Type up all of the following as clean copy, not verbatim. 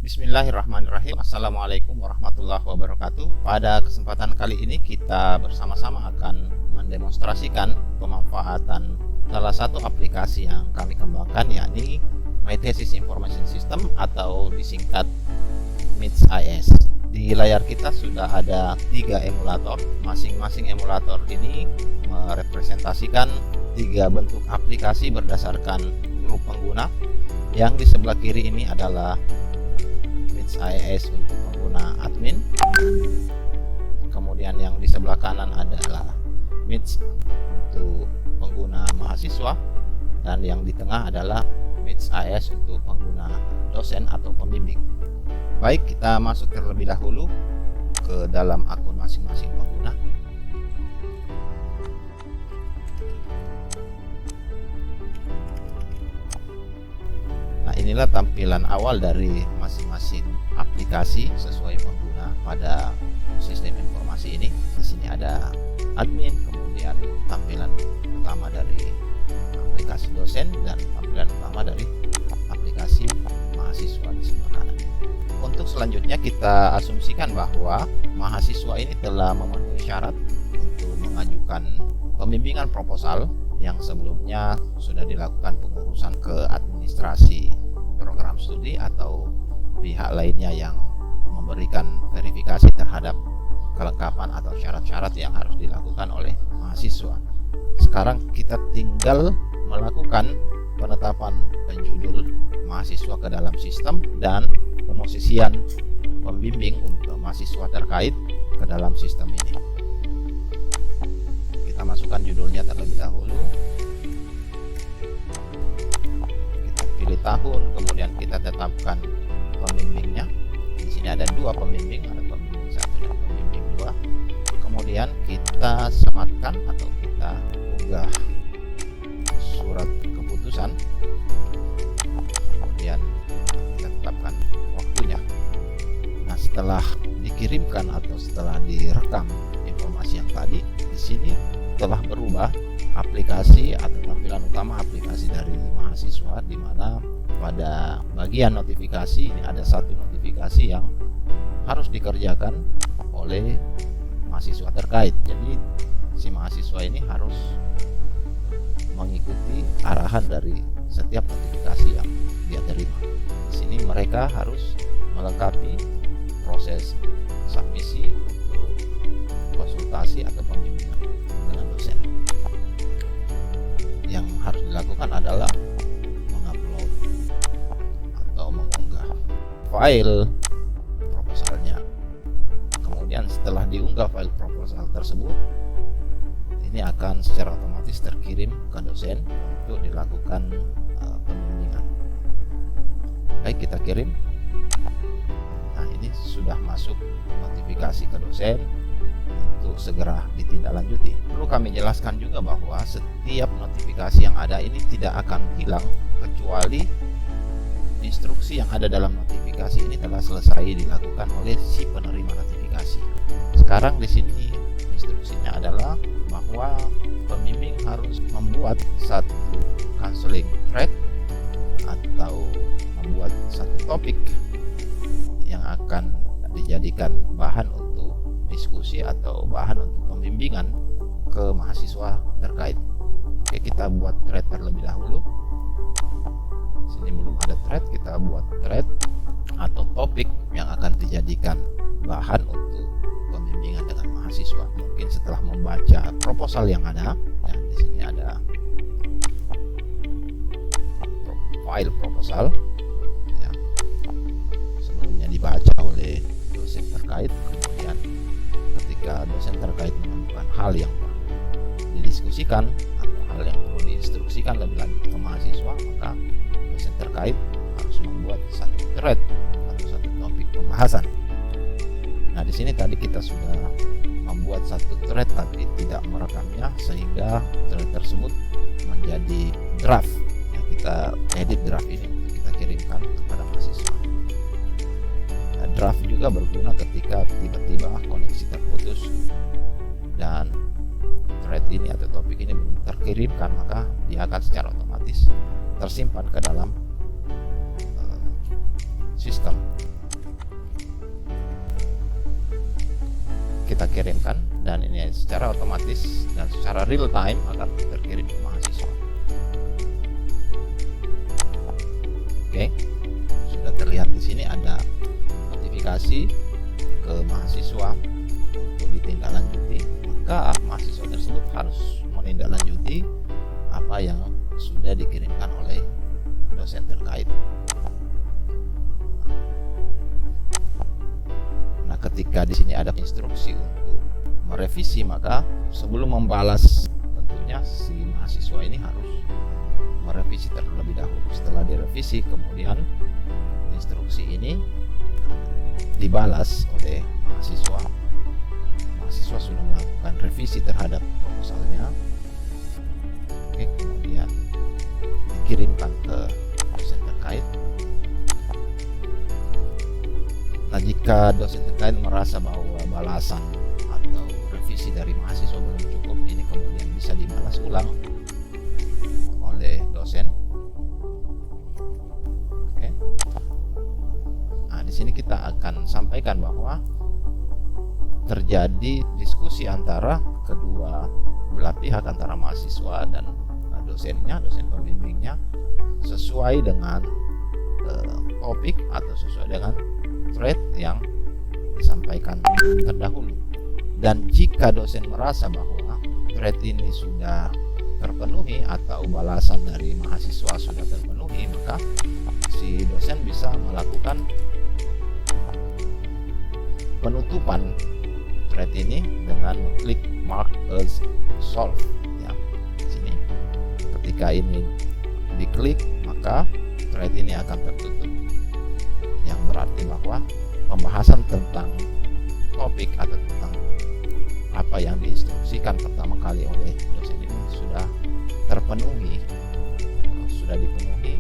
Bismillahirrahmanirrahim. Assalamualaikum warahmatullahi wabarakatuh. Pada kesempatan kali ini kita bersama-sama akan mendemonstrasikan pemanfaatan salah satu aplikasi yang kami kembangkan, yakni My Thesis Information System atau disingkat MITS-IS. Di layar kita sudah ada 3 emulator. Masing-masing emulator ini merepresentasikan 3 bentuk aplikasi berdasarkan grup pengguna. Yang di sebelah kiri ini adalah MITS-IS untuk pengguna admin, kemudian yang di sebelah kanan adalah MITS untuk pengguna mahasiswa, dan yang di tengah adalah MITS-IS untuk pengguna dosen atau pembimbing. Baik, kita masuk terlebih dahulu ke dalam akun masing-masing pengguna. Nah, inilah tampilan awal dari masing-masing aplikasi sesuai pengguna pada sistem informasi ini. Di sini ada admin, kemudian tampilan utama dari aplikasi dosen, dan tampilan utama dari aplikasi mahasiswa di sebelah kanan. Untuk selanjutnya kita asumsikan bahwa mahasiswa ini telah memenuhi syarat untuk mengajukan pembimbingan proposal yang sebelumnya sudah dilakukan pengurusan ke administrasi program studi atau pihak lainnya yang memberikan verifikasi terhadap kelengkapan atau syarat-syarat yang harus dilakukan oleh mahasiswa. Sekarang kita tinggal melakukan penetapan judul mahasiswa ke dalam sistem dan pemosisian pembimbing untuk mahasiswa terkait ke dalam sistem ini. Kita masukkan judulnya terlebih dahulu. Kita pilih tahun, kemudian kita tetapkan pembimbingnya. Di sini ada 2 pembimbing, ada pembimbing 1 dan pembimbing 2. Kemudian kita sematkan atau kita unggah surat keputusan. Kemudian kita tetapkan waktunya. Nah, setelah dikirimkan atau setelah direkam informasi yang tadi, di sini telah berubah aplikasi atau tampilan utama aplikasi dari mahasiswa, di mana pada bagian notifikasi ini ada 1 notifikasi yang harus dikerjakan oleh mahasiswa terkait. Jadi si mahasiswa ini harus mengikuti arahan dari setiap notifikasi yang dia terima. Di sini mereka harus melengkapi proses submisi untuk konsultasi atau pembimbingan dengan dosen. Yang harus dilakukan adalah mengupload atau mengunggah file proposalnya. Kemudian setelah diunggah file proposal tersebut, ini akan secara otomatis terkirim ke dosen untuk dilakukan pembimbingan. Baik, kita kirim. Nah, ini sudah masuk notifikasi ke dosen untuk segera ditindaklanjuti. Perlu kami jelaskan juga bahwa setiap notifikasi yang ada ini tidak akan hilang kecuali instruksi yang ada dalam notifikasi ini telah selesai dilakukan oleh si penerima notifikasi. Sekarang di sini instruksinya adalah bahwa pembimbing harus membuat satu counseling thread atau membuat satu topik yang akan dijadikan bahan untuk diskusi atau bahan untuk pembimbingan ke mahasiswa terkait. Oke, kita buat thread terlebih dahulu. Sini belum ada thread, kita buat thread atau topik yang akan dijadikan bahan untuk pembimbingan dengan mahasiswa. Mungkin setelah membaca proposal yang ada, ya, di sini ada file proposal, ya, sebelumnya dibaca oleh dosen terkait. Kemudian ketika dosen terkait menemukan hal yang perlu didiskusikan atau hal yang perlu diinstruksikan lebih lanjut ke mahasiswa, maka dosen terkait harus membuat satu thread atau satu topik pembahasan. Nah, di sini tadi kita sudah membuat satu thread tapi tidak merekamnya, sehingga thread tersebut menjadi draft. Ya, kita edit draft ini untuk kita kirimkan kepada mahasiswa. Nah, draft juga berguna ketika tiba-tiba koneksi terputus dan thread ini atau topik ini belum terkirimkan, maka dia akan secara otomatis tersimpan ke dalam sistem kita kirimkan, dan ini secara otomatis dan secara real time akan terkirim ke mahasiswa. Oke, sudah terlihat di sini ada notifikasi ke mahasiswa untuk ditindaklanjuti, maka mahasiswa tersebut harus menindaklanjuti apa yang sudah dikirimkan oleh dosen terkait. Nah, ketika di sini ada instruksi untuk merevisi, maka sebelum membalas tentunya si mahasiswa ini harus merevisi terlebih dahulu. Setelah direvisi, kemudian instruksi ini dibalas oleh mahasiswa. Mahasiswa sudah melakukan revisi terhadap proposalnya. Oke, kemudian dikirimkan ke dosen terkait. Nah, jika dosen terkait merasa bahwa balasan atau revisi dari mahasiswa belum cukup, ini kemudian bisa dibalas ulang oleh dosen. Oke. Nah, di sini kita akan sampaikan bahwa terjadi diskusi antara kedua belah pihak, antara mahasiswa dan dosennya, dosen pembimbingnya, sesuai dengan topik atau sesuai dengan thread yang disampaikan terdahulu. Dan jika dosen merasa bahwa thread ini sudah terpenuhi atau balasan dari mahasiswa sudah terpenuhi, maka si dosen bisa melakukan penutupan thread ini dengan mengklik mark as solved. Ya, di sini ketika ini diklik, maka thread ini akan tertutup, yang berarti bahwa pembahasan tentang topik atau tentang apa yang diinstruksikan pertama kali oleh dosen ini sudah terpenuhi atau sudah dipenuhi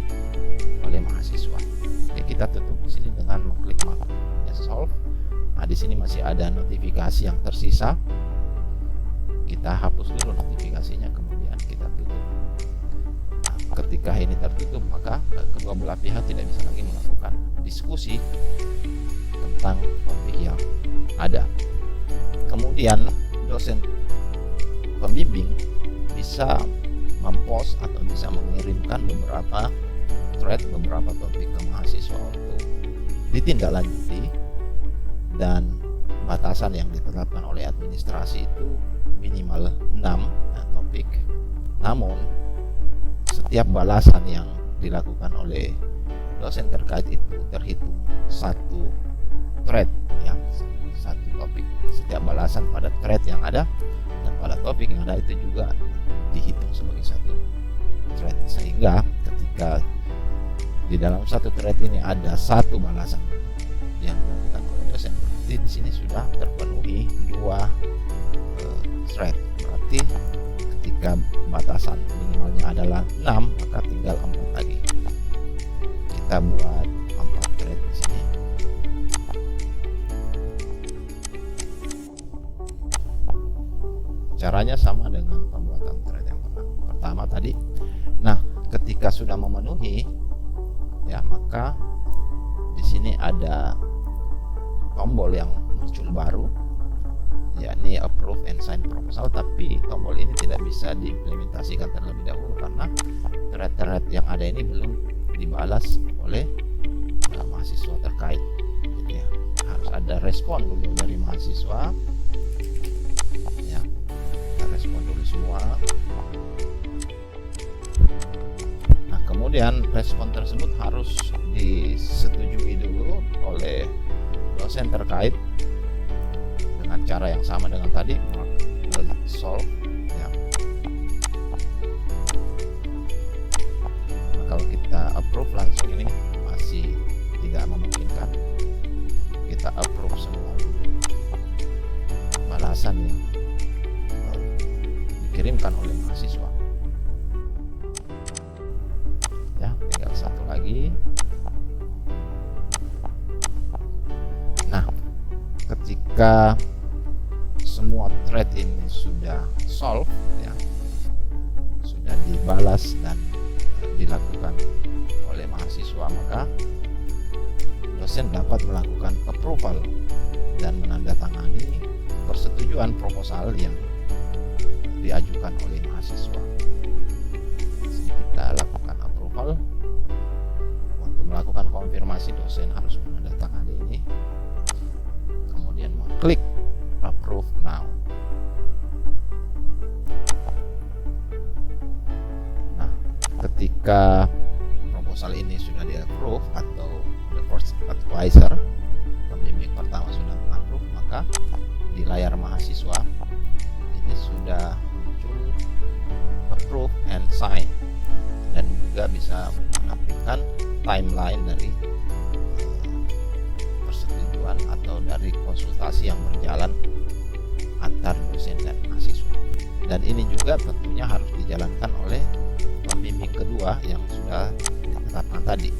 oleh mahasiswa. Jadi kita tutup di sini dengan mengklik mark as solved. Nah, di sini masih ada notifikasi yang tersisa. Kita hapus dulu notifikasinya, kemudian kita tutup. Nah, ketika ini tertutup, maka kedua belah pihak tidak bisa lagi melakukan diskusi tentang topik yang ada. Kemudian dosen pembimbing bisa mempost atau bisa mengirimkan beberapa thread, beberapa topik ke mahasiswa untuk ditindaklanjuti, dan batasan yang ditetapkan oleh administrasi itu minimal 6 topik. Namun setiap balasan yang dilakukan oleh dosen terkait itu terhitung satu thread, ya, satu topik. Setiap balasan pada thread yang ada dan pada topik yang ada itu juga dihitung sebagai satu thread, sehingga ketika di dalam satu thread ini ada satu balasan yang dilakukan oleh dosen, berarti di sini sudah terpenuhi dua thread. Berarti ketika batasan minimalnya adalah 6, maka tinggal 4 lagi. Kita buat 4 thread di sini. Caranya sama dengan pembuatan thread yang pertama tadi. Nah, ketika sudah memenuhi, ya, maka di sini ada tombol yang muncul baru, yakni approve and sign proposal, tapi tombol ini tidak bisa diimplementasikan terlebih dahulu karena thread-thread yang ada ini belum dibalas oleh mahasiswa terkait. Jadi ya, harus ada respon dulu dari mahasiswa, ya, kita respon dulu semua. Nah, kemudian respon tersebut harus disetujui dulu oleh dosen terkait dengan cara yang sama dengan tadi, mark solve, ya. Nah, kalau kita approve langsung ini masih tidak memungkinkan. Kita approve semua balasan yang dikirimkan oleh mahasiswa. Ya, tinggal satu lagi. Nah, ketika semua thread ini sudah solve, ya, sudah dibalas dan dilakukan oleh mahasiswa, maka dosen dapat melakukan approval dan menandatangani persetujuan proposal yang diajukan oleh mahasiswa. Di sini kita lakukan approval. Untuk melakukan konfirmasi, dosen harus menandatangani ini, kemudian mengklik approve now. Nah, ketika proposal ini sudah di-approve atau the first advisor, pembimbing pertama sudah meng-approve, maka di layar mahasiswa ini sudah muncul approve and sign, dan juga bisa menampilkan timeline dari persetujuan atau dari konsultasi yang berjalan antar dosen dan mahasiswa. Dan ini juga tentunya harus dijalankan oleh pembimbing kedua yang sudah ditetapkan tadi,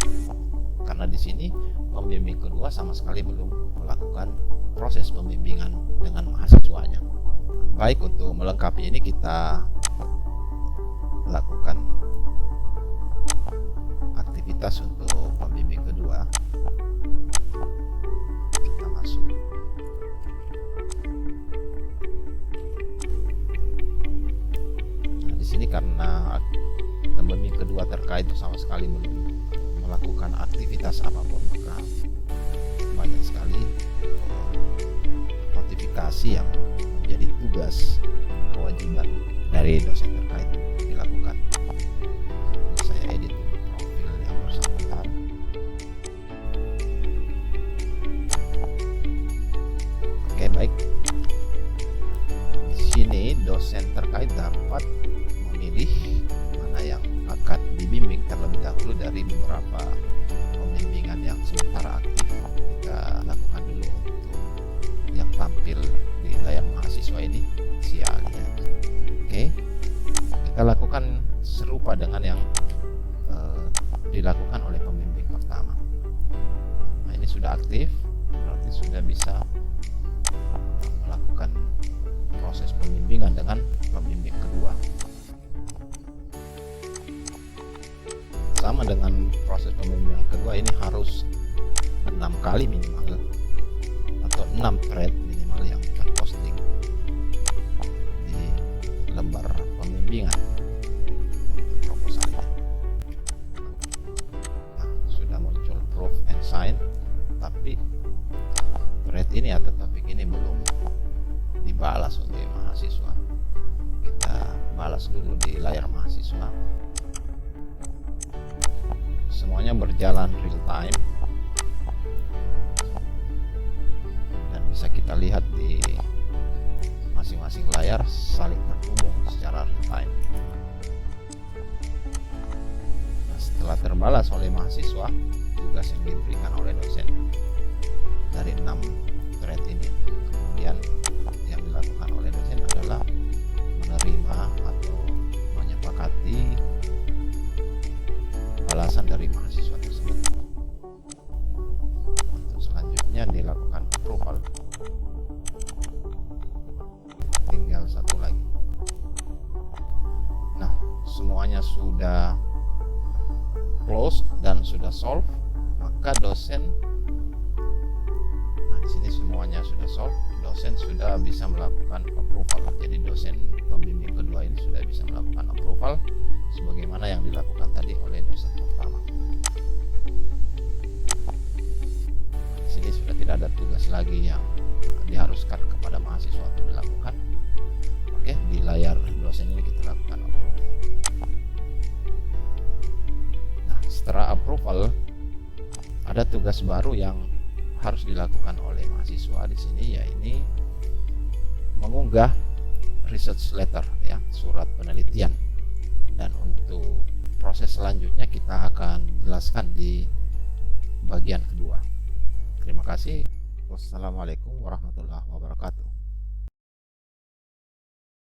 karena di sini pembimbing kedua sama sekali belum melakukan proses pembimbingan dengan mahasiswanya. Baik, untuk melengkapi ini kita lakukan aktivitas untuk pembimbing kedua. Kita masuk. Nah, di sini karena pembimbing kedua terkait sama sekali belum melakukan aktivitas apapun, maka banyak sekali notifikasi yang menjadi tugas kewajiban dari dosen terkait dilakukan. Saya edit profil yang bersangkutan. Oke, baik. Di sini dosen terkait dapat memilih mana yang akan dibimbing terlebih dahulu dari beberapa pembimbingan yang sementara aktif. Kita lakukan dulu untuk yang tampil di layar mahasiswa ini, sialnya. Oke, kita lakukan serupa dengan yang dilakukan oleh pembimbing pertama. Nah, ini sudah aktif, berarti sudah bisa melakukan proses pembimbingan dengan pembimbing kedua. Sama dengan proses pembimbingan kedua, ini harus 6 kali minimal atau 6 thread minimal yang terposting di lembar pembimbingan untuk proposal ini. Nah, sudah muncul proof and sign, tapi thread ini atau topik ini belum dibalas oleh mahasiswa. Kita balas dulu di layar mahasiswa. Semuanya berjalan real time dan bisa kita lihat di masing-masing layar saling terhubung secara real time. Nah, setelah terbalas oleh mahasiswa, tugas yang diberikan oleh dosen dari 6 thread ini, kemudian yang dilakukan oleh dosen adalah menerima atau menyepakati balasan dari mahasiswa tersebut. Untuk selanjutnya dilakukan approval. Tinggal satu lagi. Nah, semuanya sudah close dan sudah solve, maka dosen, nah di sini semuanya sudah solve, dosen sudah bisa melakukan approval. Jadi dosen pembimbing kedua ini sudah bisa melakukan approval sebagaimana yang dilakukan tadi oleh dosen pertama. Di sini sudah tidak ada tugas lagi yang diharuskan kepada mahasiswa untuk dilakukan. Oke, di layar dosen ini kita lakukan approve. Nah, setelah approval ada tugas baru yang harus dilakukan oleh mahasiswa di sini, yaitu mengunggah research letter, ya, surat penelitian. Dan untuk proses selanjutnya kita akan jelaskan di bagian kedua. Terima kasih. Wassalamualaikum warahmatullahi wabarakatuh.